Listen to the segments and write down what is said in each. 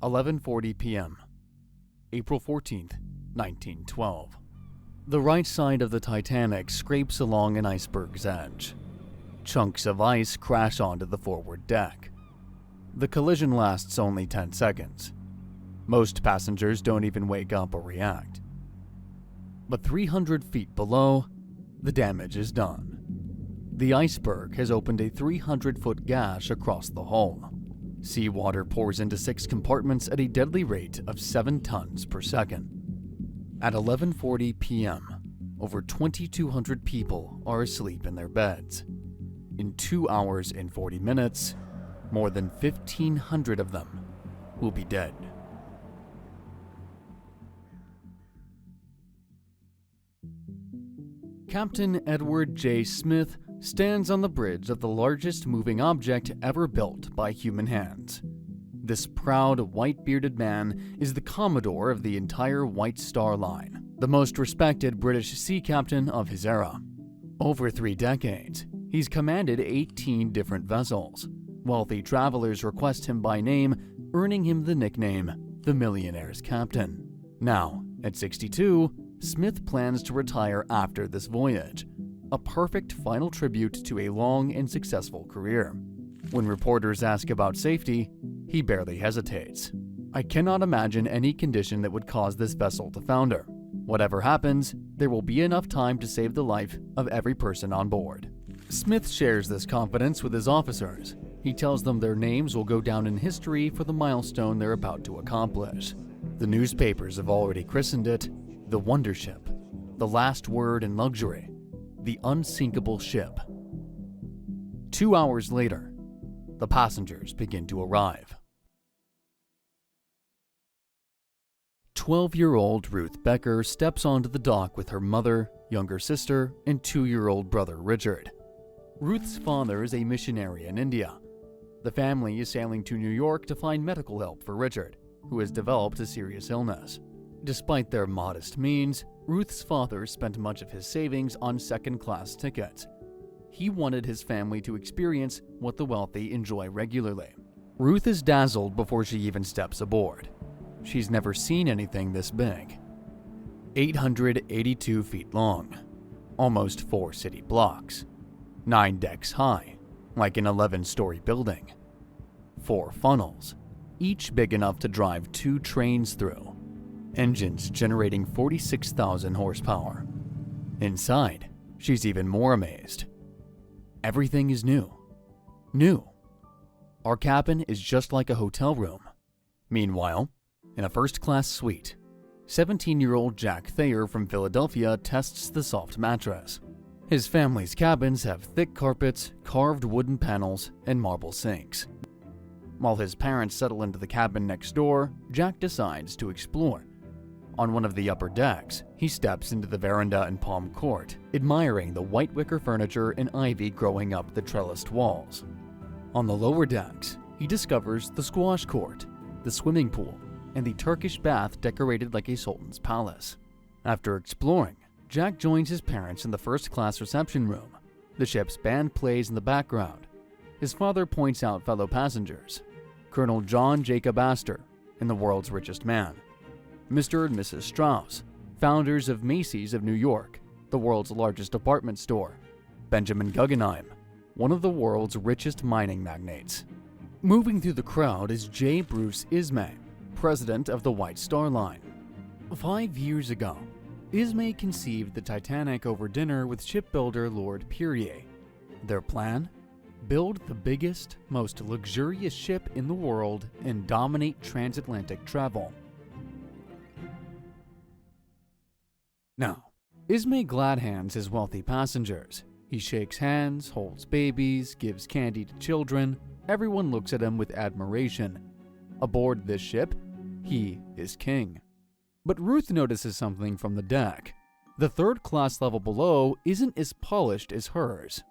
11:40 p.m. April 14th, 1912. The right side of the Titanic scrapes along an iceberg's edge. Chunks of ice crash onto the forward deck. The collision lasts only 10 seconds. Most passengers don't even wake up or react. But 300 feet below, the damage is done. The iceberg has opened a 300-foot gash across the hull. Seawater pours into 6 compartments at a deadly rate of 7 tons per second. At 11:40 p.m., over 2,200 people are asleep in their beds. In 2 hours and 40 minutes, more than 1,500 of them will be dead. Captain Edward J. Smith stands on the bridge of the largest moving object ever built by human hands. This proud, white-bearded man is the Commodore of the entire White Star Line, the most respected British sea captain of his era. Over 3 decades, he's commanded 18 different vessels. Wealthy travelers request him by name, earning him the nickname, the Millionaire's Captain. Now, at 62, Smith plans to retire after this voyage, a perfect final tribute to a long and successful career. When reporters ask about safety, he barely hesitates. "I cannot imagine any condition that would cause this vessel to founder. Whatever happens, there will be enough time to save the life of every person on board." Smith shares this confidence with his officers. He tells them their names will go down in history for the milestone they're about to accomplish. The newspapers have already christened it the Wonder Ship, the last word in luxury, the unsinkable ship. 2 hours later, the passengers begin to arrive. 12-year-old Ruth Becker steps onto the dock with her mother, younger sister, and 2-year-old brother Richard. Ruth's father is a missionary in India. The family is sailing to New York to find medical help for Richard, who has developed a serious illness. Despite their modest means, Ruth's father spent much of his savings on second-class tickets. He wanted his family to experience what the wealthy enjoy regularly. Ruth is dazzled before she even steps aboard. She's never seen anything this big. 882 feet long, almost 4 city blocks, 9 decks high, like an 11-story building. 4 funnels, each big enough to drive 2 trains through. Engines generating 46,000 horsepower. Inside, she's even more amazed. Everything is new. New. Our cabin is just like a hotel room. Meanwhile, in a first-class suite, 17-year-old Jack Thayer from Philadelphia tests the soft mattress. His family's cabins have thick carpets, carved wooden panels, and marble sinks. While his parents settle into the cabin next door, Jack decides to explore. On one of the upper decks, he steps into the veranda and palm court, admiring the white wicker furniture and ivy growing up the trellised walls. On the lower decks, he discovers the squash court, the swimming pool, and the Turkish bath decorated like a sultan's palace. After exploring, Jack joins his parents in the first-class reception room. The ship's band plays in the background. His father points out fellow passengers: Colonel John Jacob Astor and the world's richest man, Mr. and Mrs. Strauss, founders of Macy's of New York, the world's largest department store, Benjamin Guggenheim, one of the world's richest mining magnates. Moving through the crowd is J. Bruce Ismay, president of the White Star Line. 5 years ago, Ismay conceived the Titanic over dinner with shipbuilder Lord Perrier. Their plan? Build the biggest, most luxurious ship in the world and dominate transatlantic travel. Now, Ismay glad hands his wealthy passengers. He shakes hands, holds babies, gives candy to children. Everyone looks at him with admiration. Aboard this ship, he is king. But Ruth notices something from the deck. The third-class level below isn't as polished as hers.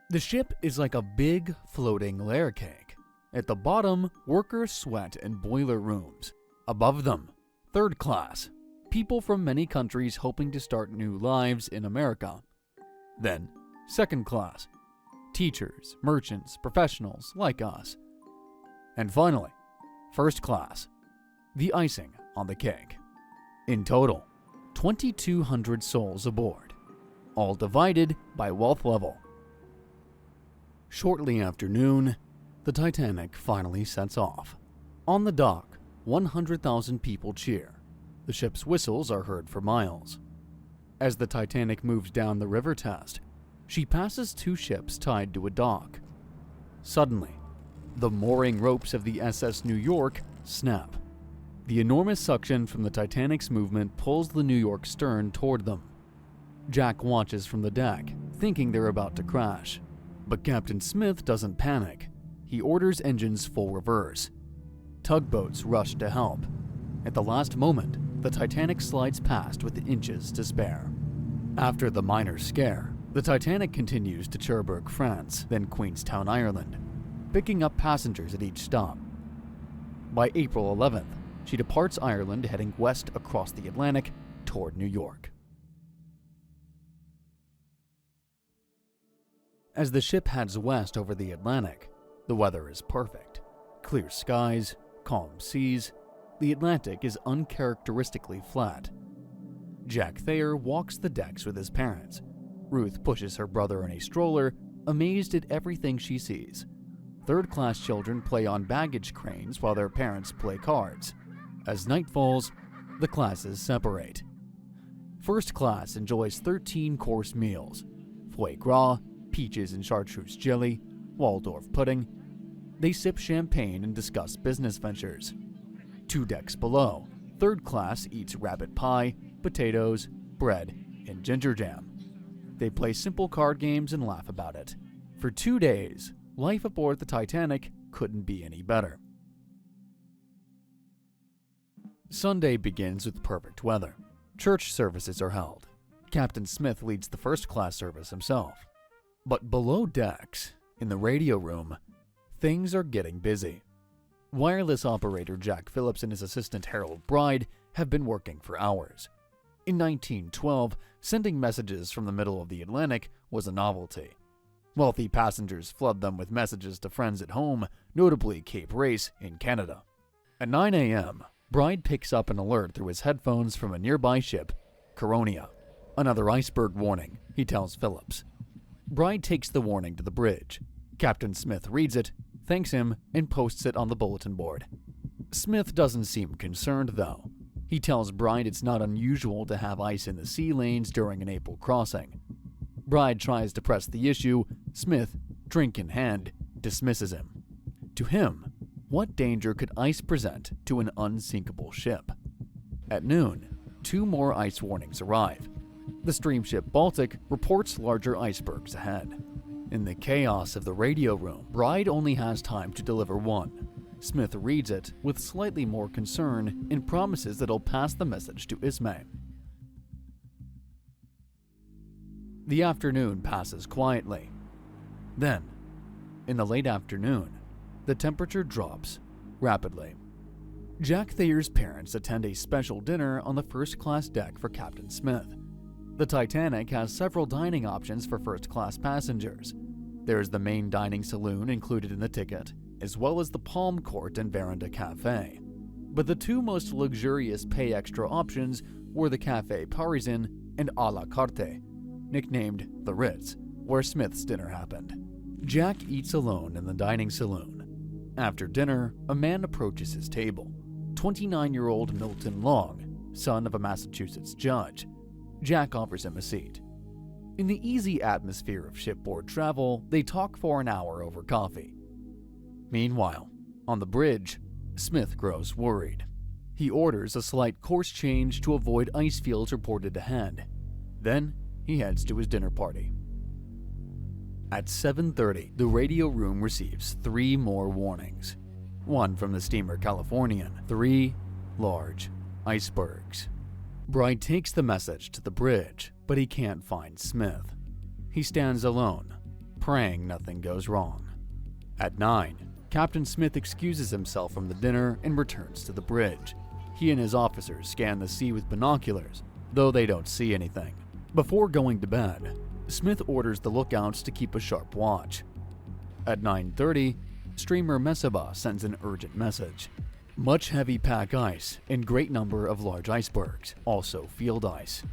The ship is like a big, floating layer cake. At the bottom, workers sweat in boiler rooms. Above them, third class, people from many countries hoping to start new lives in America. Then, second class, teachers, merchants, professionals like us. And finally, first class, the icing on the cake. In total, 2,200 souls aboard, all divided by wealth level. Shortly after noon, the Titanic finally sets off. On the dock, 100,000 people cheer. The ship's whistles are heard for miles. As the Titanic moves down the river Test, she passes two ships tied to a dock. Suddenly, the mooring ropes of the SS New York snap. The enormous suction from the Titanic's movement pulls the New York stern toward them. Jack watches from the deck, thinking they're about to crash. But Captain Smith doesn't panic. He orders engines full reverse. Tugboats rush to help. At the last moment, the Titanic slides past with inches to spare. After the minor scare, the Titanic continues to Cherbourg, France, then Queenstown, Ireland, picking up passengers at each stop. By April 11th, she departs Ireland, heading west across the Atlantic toward New York. As the ship heads west over the Atlantic, the weather is perfect. Clear skies, calm seas. The Atlantic is uncharacteristically flat. Jack Thayer walks the decks with his parents. Ruth pushes her brother in a stroller, amazed at everything she sees. Third-class children play on baggage cranes while their parents play cards. As night falls, the classes separate. First class enjoys 13-course meals: foie gras, peaches and chartreuse jelly, Waldorf pudding. They sip champagne and discuss business ventures. Two decks below, third class eats rabbit pie, potatoes, bread, and ginger jam. They play simple card games and laugh about it. For 2 days, life aboard the Titanic couldn't be any better. Sunday begins with perfect weather. Church services are held. Captain Smith leads the first-class service himself. But below decks, in the radio room, things are getting busy. Wireless operator Jack Phillips and his assistant Harold Bride have been working for hours. In 1912, sending messages from the middle of the Atlantic was a novelty. Wealthy passengers flood them with messages to friends at home, notably Cape Race in Canada. At 9 a.m., Bride picks up an alert through his headphones from a nearby ship, Caronia. Another iceberg warning, he tells Phillips. Bride takes the warning to the bridge. Captain Smith reads it, thanks him, and posts it on the bulletin board. Smith doesn't seem concerned, though. He tells Bride it's not unusual to have ice in the sea lanes during an April crossing. Bride tries to press the issue. Smith, drink in hand, dismisses him. To him, what danger could ice present to an unsinkable ship? At noon, 2 more ice warnings arrive. The steamship Baltic reports larger icebergs ahead. In the chaos of the radio room, Bride only has time to deliver one. Smith reads it with slightly more concern and promises that he'll pass the message to Ismay. The afternoon passes quietly. Then, in the late afternoon, the temperature drops rapidly. Jack Thayer's parents attend a special dinner on the first-class deck for Captain Smith. The Titanic has several dining options for first-class passengers. There is the main dining saloon included in the ticket, as well as the Palm Court and Veranda Cafe. But the 2 most luxurious pay-extra options were the Café Parisien and a la carte, nicknamed the Ritz, where Smith's dinner happened. Jack eats alone in the dining saloon. After dinner, a man approaches his table. 29-year-old Milton Long, son of a Massachusetts judge. Jack offers him a seat. In the easy atmosphere of shipboard travel, they talk for an hour over coffee. Meanwhile, on the bridge, Smith grows worried. He orders a slight course change to avoid ice fields reported ahead. Then, he heads to his dinner party. At 7:30, the radio room receives 3 more warnings. One from the steamer Californian, 3 large icebergs. Bride takes the message to the bridge, but he can't find Smith. He stands alone, praying nothing goes wrong. At 9, Captain Smith excuses himself from the dinner and returns to the bridge. He and his officers scan the sea with binoculars, though they don't see anything. Before going to bed, Smith orders the lookouts to keep a sharp watch. At 9:30, streamer Mesaba sends an urgent message. Much heavy pack ice and great number of large icebergs, also field ice.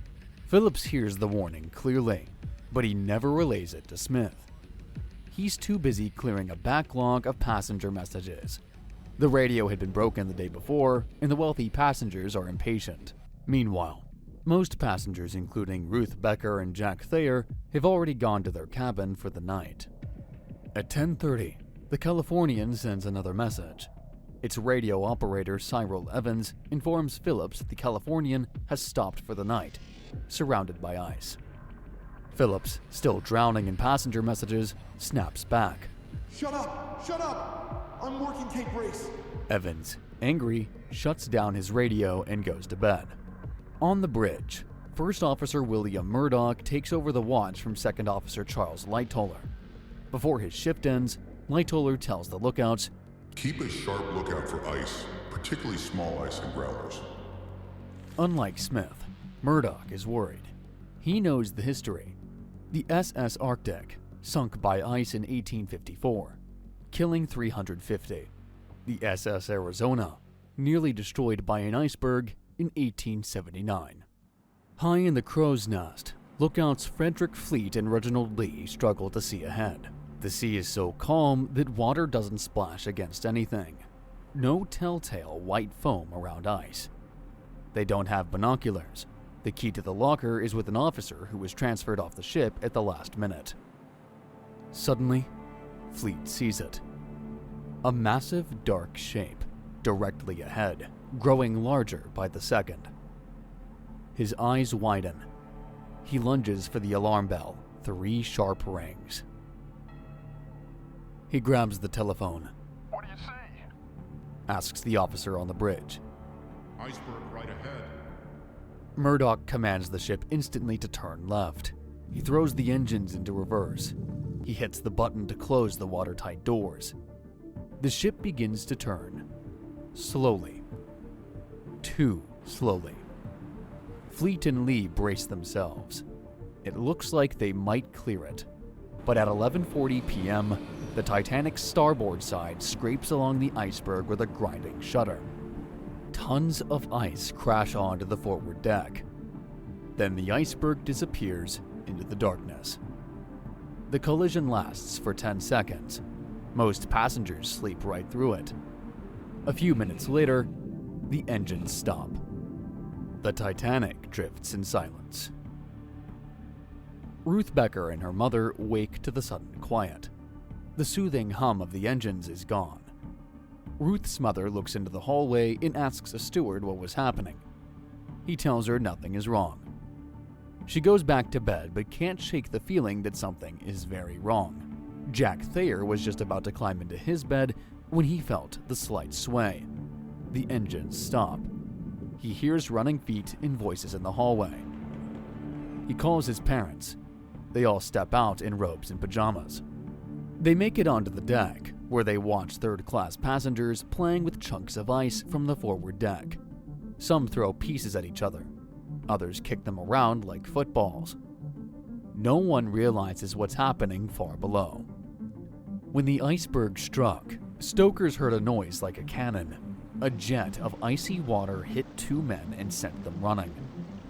Phillips hears the warning clearly, but he never relays it to Smith. He's too busy clearing a backlog of passenger messages. The radio had been broken the day before, and the wealthy passengers are impatient. Meanwhile, most passengers, including Ruth Becker and Jack Thayer, have already gone to their cabin for the night. At 10:30, the Californian sends another message. Its radio operator, Cyril Evans, informs Phillips that the Californian has stopped for the night, surrounded by ice. Phillips, still drowning in passenger messages, snaps back. Shut up! Shut up! I'm working Cape Race. Evans, angry, shuts down his radio and goes to bed. On the bridge, First Officer William Murdoch takes over the watch from Second Officer Charles Lightoller. Before his shift ends, Lightoller tells the lookouts, "Keep a sharp lookout for ice, particularly small ice and growlers." Unlike Smith, Murdoch is worried. He knows the history. The SS Arctic sunk by ice in 1854, killing 350. The SS Arizona, nearly destroyed by an iceberg in 1879. High in the crow's nest, lookouts Frederick Fleet and Reginald Lee struggle to see ahead. The sea is so calm that water doesn't splash against anything. No telltale white foam around ice. They don't have binoculars. The key to the locker is with an officer who was transferred off the ship at the last minute. Suddenly, Fleet sees it. A massive dark shape, directly ahead, growing larger by the second. His eyes widen. He lunges for the alarm bell, 3 sharp rings. He grabs the telephone. "What do you see?" Asks the officer on the bridge. "Iceberg right ahead." Murdoch commands the ship instantly to turn left. He throws the engines into reverse. He hits the button to close the watertight doors. The ship begins to turn. Slowly. Too slowly. Fleet and Lee brace themselves. It looks like they might clear it. But at 11:40 p.m., the Titanic's starboard side scrapes along the iceberg with a grinding shudder. Tons of ice crash onto the forward deck. Then the iceberg disappears into the darkness. The collision lasts for 10 seconds. Most passengers sleep right through it. A few minutes later, the engines stop. The Titanic drifts in silence. Ruth Becker and her mother wake to the sudden quiet. The soothing hum of the engines is gone. Ruth's mother looks into the hallway and asks a steward what was happening. He tells her nothing is wrong. She goes back to bed but can't shake the feeling that something is very wrong. Jack Thayer was just about to climb into his bed when he felt the slight sway. The engines stop. He hears running feet and voices in the hallway. He calls his parents. They all step out in robes and pajamas. They make it onto the deck, where they watch third-class passengers playing with chunks of ice from the forward deck. Some throw pieces at each other. Others kick them around like footballs. No one realizes what's happening far below. When the iceberg struck, stokers heard a noise like a cannon. A jet of icy water hit 2 men and sent them running.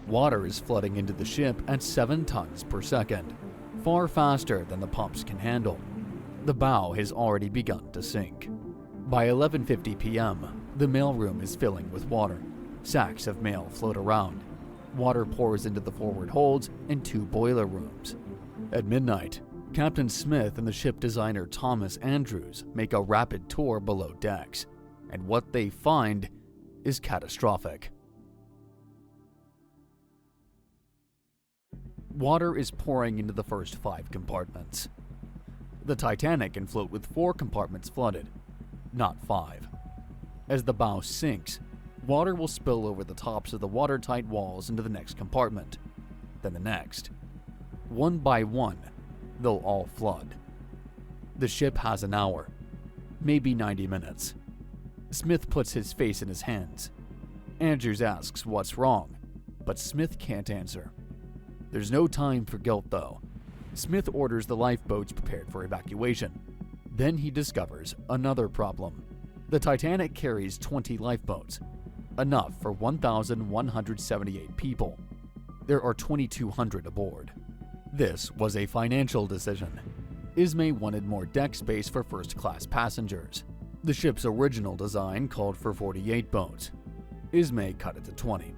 Water is flooding into the ship at 7 tons per second, far faster than the pumps can handle. The bow has already begun to sink. By 11:50 p.m., the mailroom is filling with water. Sacks of mail float around. Water pours into the forward holds and 2 boiler rooms. At midnight, Captain Smith and the ship designer Thomas Andrews make a rapid tour below decks, and what they find is catastrophic. Water is pouring into the first 5 compartments. The Titanic can float with 4 compartments flooded, not 5. As the bow sinks, water will spill over the tops of the watertight walls into the next compartment, then the next. One by one, they'll all flood. The ship has an hour, maybe 90 minutes. Smith puts his face in his hands. Andrews asks what's wrong, but Smith can't answer. There's no time for guilt, though. Smith orders the lifeboats prepared for evacuation. Then he discovers another problem. The Titanic carries 20 lifeboats, enough for 1,178 people. There are 2,200 aboard. This was a financial decision. Ismay wanted more deck space for first-class passengers. The ship's original design called for 48 boats. Ismay cut it to 20.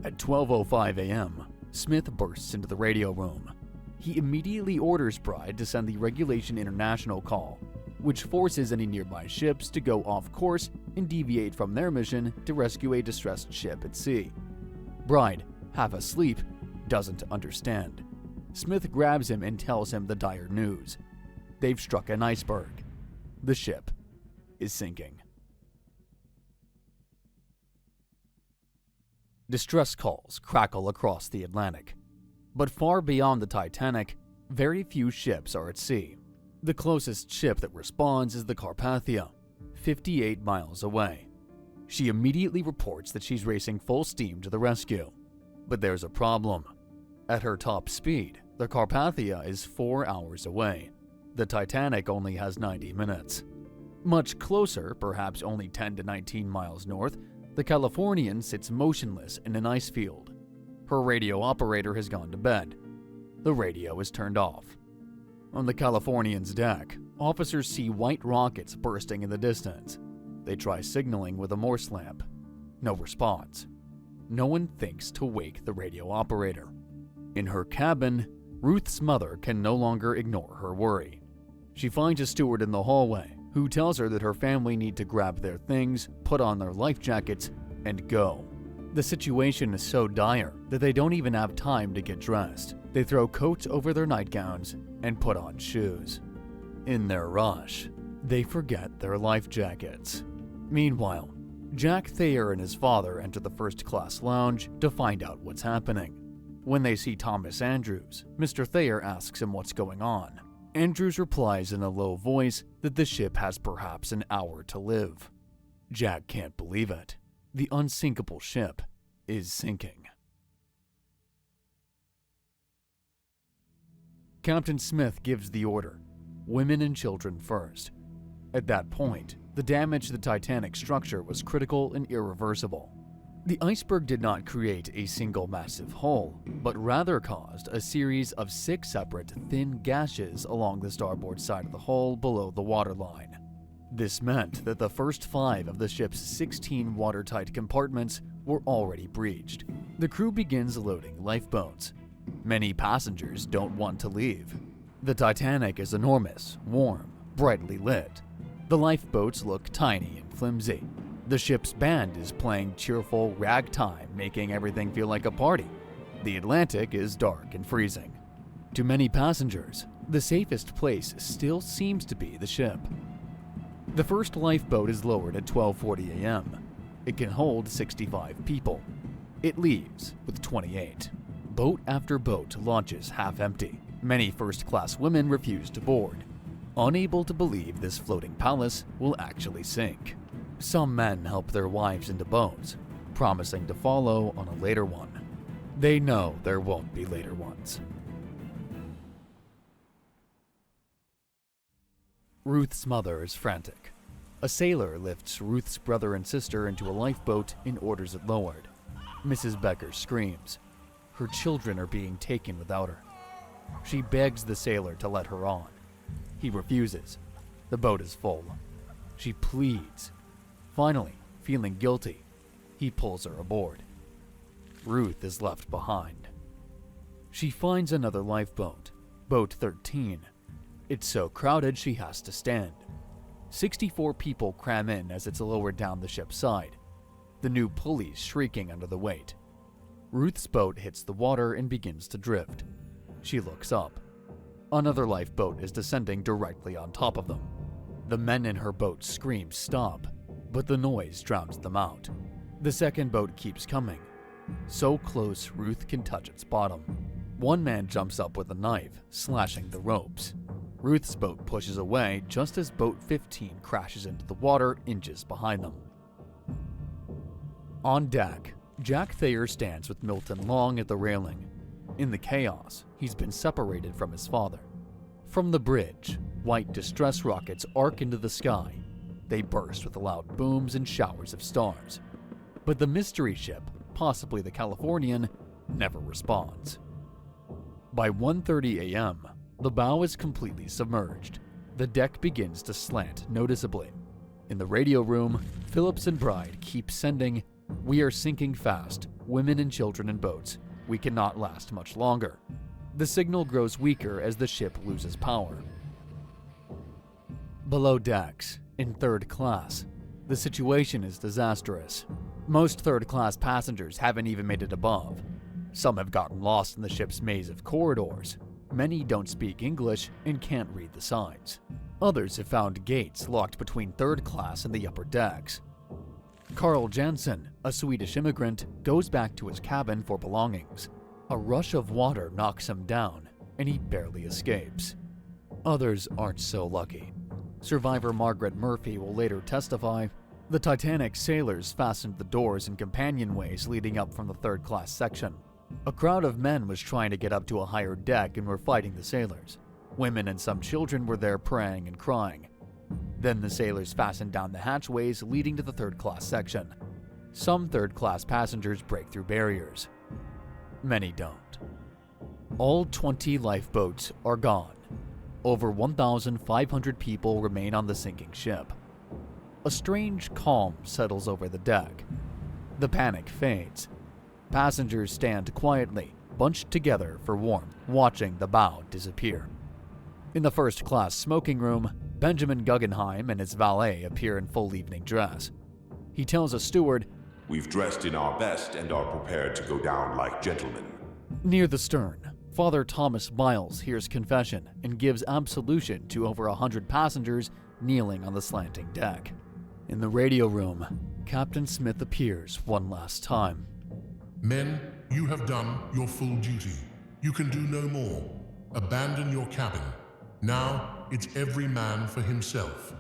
At 12:05 a.m., Smith bursts into the radio room. He immediately orders Bride to send the Regulation International call, which forces any nearby ships to go off course and deviate from their mission to rescue a distressed ship at sea. Bride, half asleep, doesn't understand. Smith grabs him and tells him the dire news. They've struck an iceberg. The ship is sinking. Distress calls crackle across the Atlantic. But far beyond the Titanic, very few ships are at sea. The closest ship that responds is the Carpathia, 58 miles away. She immediately reports that she's racing full steam to the rescue. But there's a problem. At her top speed, the Carpathia is 4 hours away. The Titanic only has 90 minutes. Much closer, perhaps only 10 to 19 miles north, the Californian sits motionless in an ice field. Her radio operator has gone to bed. The radio is turned off. On the Californian's deck, officers see white rockets bursting in the distance. They try signaling with a Morse lamp. No response. No one thinks to wake the radio operator. In her cabin, Ruth's mother can no longer ignore her worry. She finds a steward in the hallway who tells her that her family need to grab their things, put on their life jackets, and go. The situation is so dire that they don't even have time to get dressed. They throw coats over their nightgowns and put on shoes. In their rush, they forget their life jackets. Meanwhile, Jack Thayer and his father enter the first-class lounge to find out what's happening. When they see Thomas Andrews, Mr. Thayer asks him what's going on. Andrews replies in a low voice that the ship has perhaps an hour to live. Jack can't believe it. The unsinkable ship is sinking. Captain Smith gives the order, women and children first. At that point, the damage to the Titanic structure was critical and irreversible. The iceberg did not create a single massive hole, but rather caused a series of 6 separate thin gashes along the starboard side of the hull below the waterline. This meant that the first 5 of the ship's 16 watertight compartments were already breached. The crew begins loading lifeboats. Many passengers don't want to leave. The Titanic is enormous, warm, brightly lit. The lifeboats look tiny and flimsy. The ship's band is playing cheerful ragtime, making everything feel like a party. The Atlantic is dark and freezing. To many passengers, the safest place still seems to be the ship. The first lifeboat is lowered at 12:40 a.m. It can hold 65 people. It leaves with 28. Boat after boat launches half empty. Many first-class women refuse to board, unable to believe this floating palace will actually sink. Some men help their wives into boats, promising to follow on a later one. They know there won't be later ones. Ruth's mother is frantic. A sailor lifts Ruth's brother and sister into a lifeboat and orders it lowered. Mrs. Becker screams. Her children are being taken without her. She begs the sailor to let her on. He refuses. The boat is full. She pleads. Finally, feeling guilty, he pulls her aboard. Ruth is left behind. She finds another lifeboat, Boat 13. It's so crowded she has to stand. 64 people cram in as it's lowered down the ship's side, the new pulleys shrieking under the weight. Ruth's boat hits the water and begins to drift. She looks up. Another lifeboat is descending directly on top of them. The men in her boat scream stop, but the noise drowns them out. The second boat keeps coming, so close Ruth can touch its bottom. One man jumps up with a knife, slashing the ropes. Ruth's boat pushes away just as boat 15 crashes into the water inches behind them. On deck, Jack Thayer stands with Milton Long at the railing. In the chaos, he's been separated from his father. From the bridge, white distress rockets arc into the sky. They burst with loud booms and showers of stars. But the mystery ship, possibly the Californian, never responds. By 1:30 a.m., the bow is completely submerged. The deck begins to slant noticeably. In the radio room, Phillips and Bride keep sending, "We are sinking fast. Women and children in boats. We cannot last much longer." The signal grows weaker as the ship loses power. Below decks, in third class, the situation is disastrous. Most third-class passengers haven't even made it above. Some have gotten lost in the ship's maze of corridors. Many don't speak English and can't read the signs. Others have found gates locked between third class and the upper decks. Carl Jansen, a Swedish immigrant, goes back to his cabin for belongings. A rush of water knocks him down, and he barely escapes. Others aren't so lucky. Survivor Margaret Murphy will later testify, "The Titanic sailors fastened the doors and companionways leading up from the third-class section. A crowd of men was trying to get up to a higher deck and were fighting the sailors. Women and some children were there praying and crying. Then the sailors fastened down the hatchways leading to the third-class section. Some third-class passengers break through barriers. Many don't. All 20 lifeboats are gone. Over 1,500 people remain on the sinking ship. A strange calm settles over the deck. The panic fades. Passengers stand quietly, bunched together for warmth, watching the bow disappear. In the first-class smoking room, Benjamin Guggenheim and his valet appear in full evening dress. He tells a steward, "We've dressed in our best and are prepared to go down like gentlemen." Near the stern, Father Thomas Miles hears confession and gives absolution to over 100 passengers kneeling on the slanting deck. In the radio room, Captain Smith appears one last time. "Men, you have done your full duty. You can do no more. Abandon your cabin. Now it's every man for himself."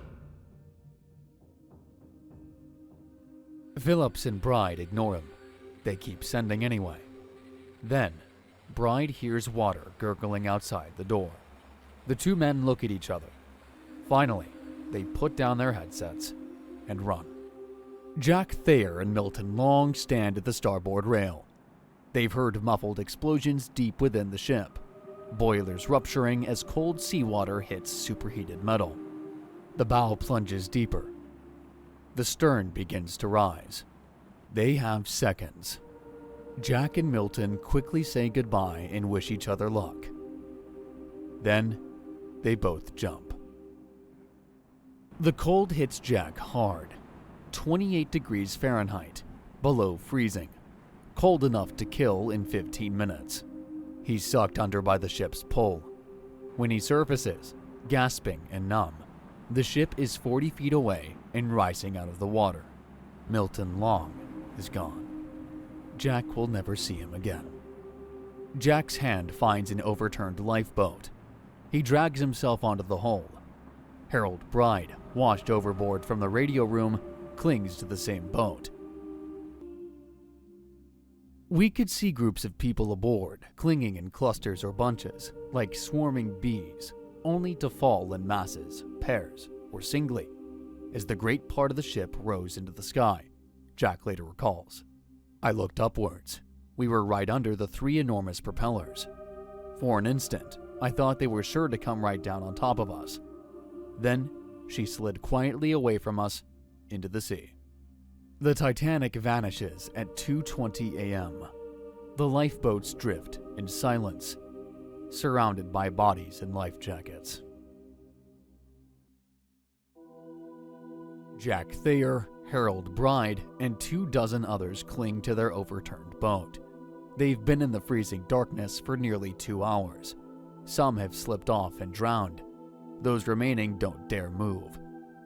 Phillips and Bride ignore him. They keep sending anyway. Then, Bride hears water gurgling outside the door. The two men look at each other. Finally, they put down their headsets and run. Jack Thayer and Milton Long stand at the starboard rail. They've heard muffled explosions deep within the ship, boilers rupturing as cold seawater hits superheated metal. The bow plunges deeper. The stern begins to rise. They have seconds. Jack and Milton quickly say goodbye and wish each other luck. Then, they both jump. The cold hits Jack hard. 28 degrees Fahrenheit, below freezing. Cold enough to kill in 15 minutes. He's sucked under by the ship's pull. When he surfaces, gasping and numb, the ship is 40 feet away and rising out of the water. Milton Long is gone. Jack will never see him again. Jack's hand finds an overturned lifeboat. He drags himself onto the hull. Harold Bride, washed overboard from the radio room, clings to the same boat. We could see groups of people aboard, clinging in clusters or bunches, like swarming bees, only to fall in masses, pairs, or singly, as the great part of the ship rose into the sky, Jack later recalls. I looked upwards. We were right under the 3 enormous propellers. For an instant, I thought they were sure to come right down on top of us. Then, she slid quietly away from us into the sea. The Titanic vanishes at 2:20 a.m. The lifeboats drift in silence, surrounded by bodies in life jackets. Jack Thayer, Harold Bride, and 24 others cling to their overturned boat. They've been in the freezing darkness for nearly 2 hours. Some have slipped off and drowned. Those remaining don't dare move.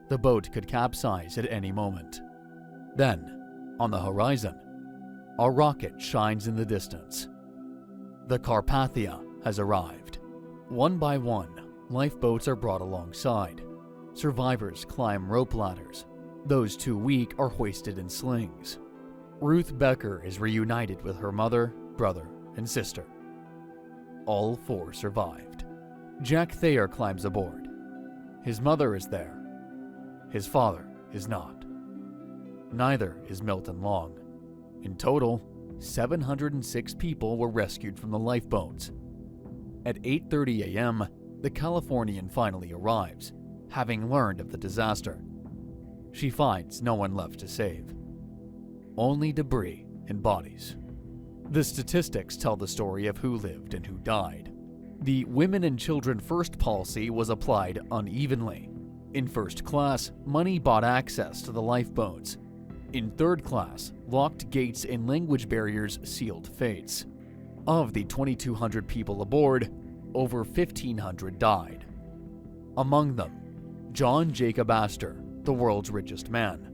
The boat could capsize at any moment. Then, on the horizon, a rocket shines in the distance. The Carpathia has arrived. One by one, lifeboats are brought alongside. Survivors climb rope ladders. Those too weak are hoisted in slings. Ruth Becker is reunited with her mother, brother, and sister. All 4 survived. Jack Thayer climbs aboard. His mother is there. His father is not. Neither is Milton Long. In total, 706 people were rescued from the lifeboats. At 8:30 a.m., the Californian finally arrives, having learned of the disaster. She finds no one left to save. Only debris and bodies. The statistics tell the story of who lived and who died. The Women and Children First policy was applied unevenly. In first class, money bought access to the lifeboats. In third class, locked gates and language barriers sealed fates. Of the 2,200 people aboard, over 1,500 died. Among them, John Jacob Astor, the world's richest man.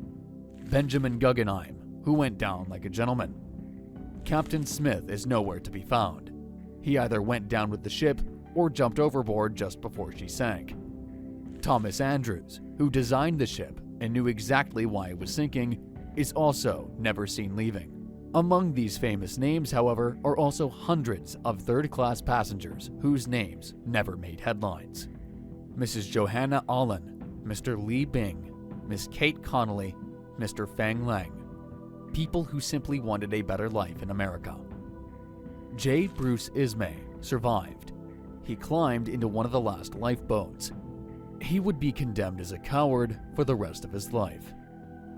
Benjamin Guggenheim, who went down like a gentleman. Captain Smith is nowhere to be found. He either went down with the ship or jumped overboard just before she sank. Thomas Andrews, who designed the ship and knew exactly why it was sinking, is also never seen leaving. Among these famous names, however, are also hundreds of third-class passengers whose names never made headlines. Mrs. Johanna Allen, Mr. Li Bing, Miss Kate Connolly, Mr. Fang Lang. People who simply wanted a better life in America. J. Bruce Ismay survived. He climbed into one of the last lifeboats. He would be condemned as a coward for the rest of his life.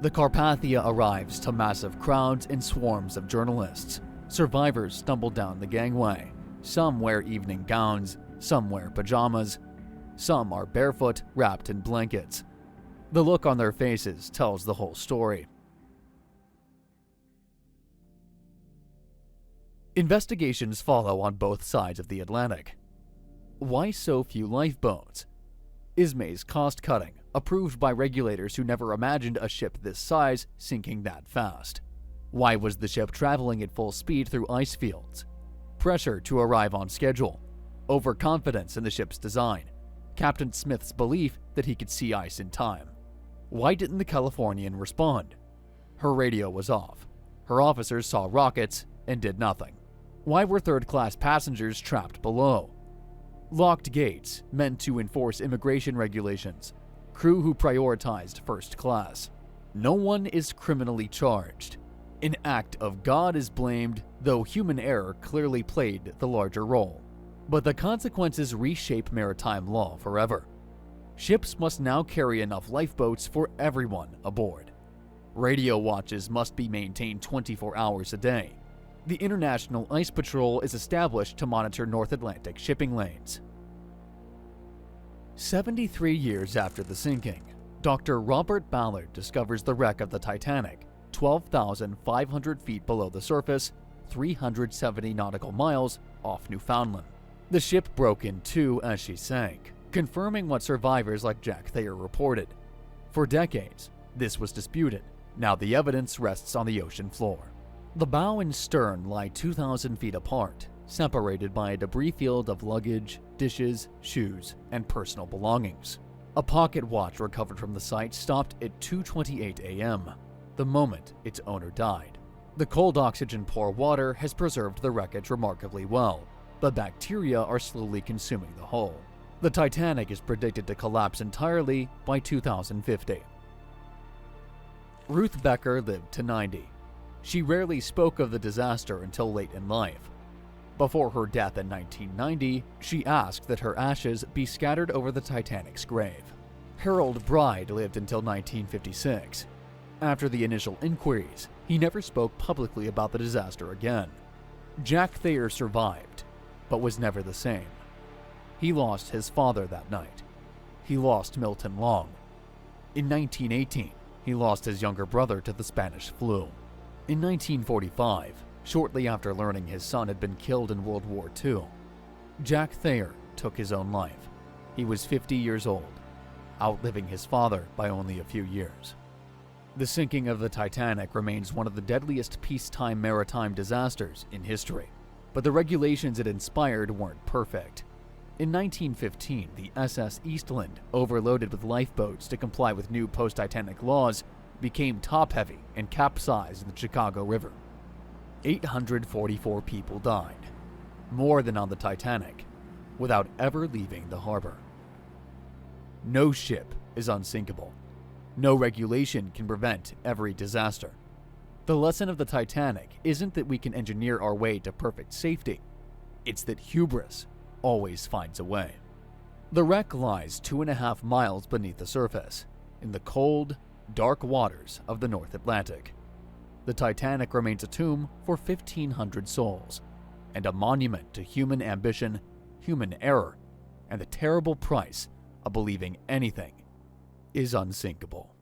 The Carpathia arrives to massive crowds and swarms of journalists. Survivors stumble down the gangway. Some wear evening gowns, some wear pajamas. Some are barefoot, wrapped in blankets. The look on their faces tells the whole story. Investigations follow on both sides of the Atlantic. Why so few lifeboats? Ismay's cost-cutting, approved by regulators who never imagined a ship this size sinking that fast. Why was the ship traveling at full speed through ice fields? Pressure to arrive on schedule. Overconfidence in the ship's design. Captain Smith's belief that he could see ice in time. Why didn't the Californian respond? Her radio was off. Her officers saw rockets and did nothing. Why were third-class passengers trapped below? Locked gates meant to enforce immigration regulations. Crew who prioritized first class. No one is criminally charged. An act of God is blamed, though human error clearly played the larger role. But the consequences reshape maritime law forever. Ships must now carry enough lifeboats for everyone aboard. Radio watches must be maintained 24 hours a day. The International Ice Patrol is established to monitor North Atlantic shipping lanes. 73 years after the sinking, Dr. Robert Ballard discovers the wreck of the Titanic, 12,500 feet below the surface, 370 nautical miles off Newfoundland. The ship broke in two as she sank, confirming what survivors like Jack Thayer reported. For decades, this was disputed. Now the evidence rests on the ocean floor. The bow and stern lie 2,000 feet apart, separated by a debris field of luggage, dishes, shoes, and personal belongings. A pocket watch recovered from the site stopped at 2:28 a.m., the moment its owner died. The cold oxygen-poor water has preserved the wreckage remarkably well, but bacteria are slowly consuming the hull. The Titanic is predicted to collapse entirely by 2050. Ruth Becker lived to 90. She rarely spoke of the disaster until late in life. Before her death in 1990, she asked that her ashes be scattered over the Titanic's grave. Harold Bride lived until 1956. After the initial inquiries, he never spoke publicly about the disaster again. Jack Thayer survived, but was never the same. He lost his father that night. He lost Milton Long. In 1918, he lost his younger brother to the Spanish flu. In 1945, shortly after learning his son had been killed in World War II, Jack Thayer took his own life. He was 50 years old, outliving his father by only a few years. The sinking of the Titanic remains one of the deadliest peacetime maritime disasters in history, but the regulations it inspired weren't perfect. In 1915, the SS Eastland, overloaded with lifeboats to comply with new post-Titanic laws, became top-heavy and capsized in the Chicago River. 844 people died, more than on the Titanic, without ever leaving the harbor. No ship is unsinkable. No regulation can prevent every disaster. The lesson of the Titanic isn't that we can engineer our way to perfect safety. It's that hubris always finds a way. The wreck lies 2.5 miles beneath the surface, in the cold, dark waters of the North Atlantic. The Titanic remains a tomb for 1,500 souls, and a monument to human ambition, human error, and the terrible price of believing anything is unsinkable.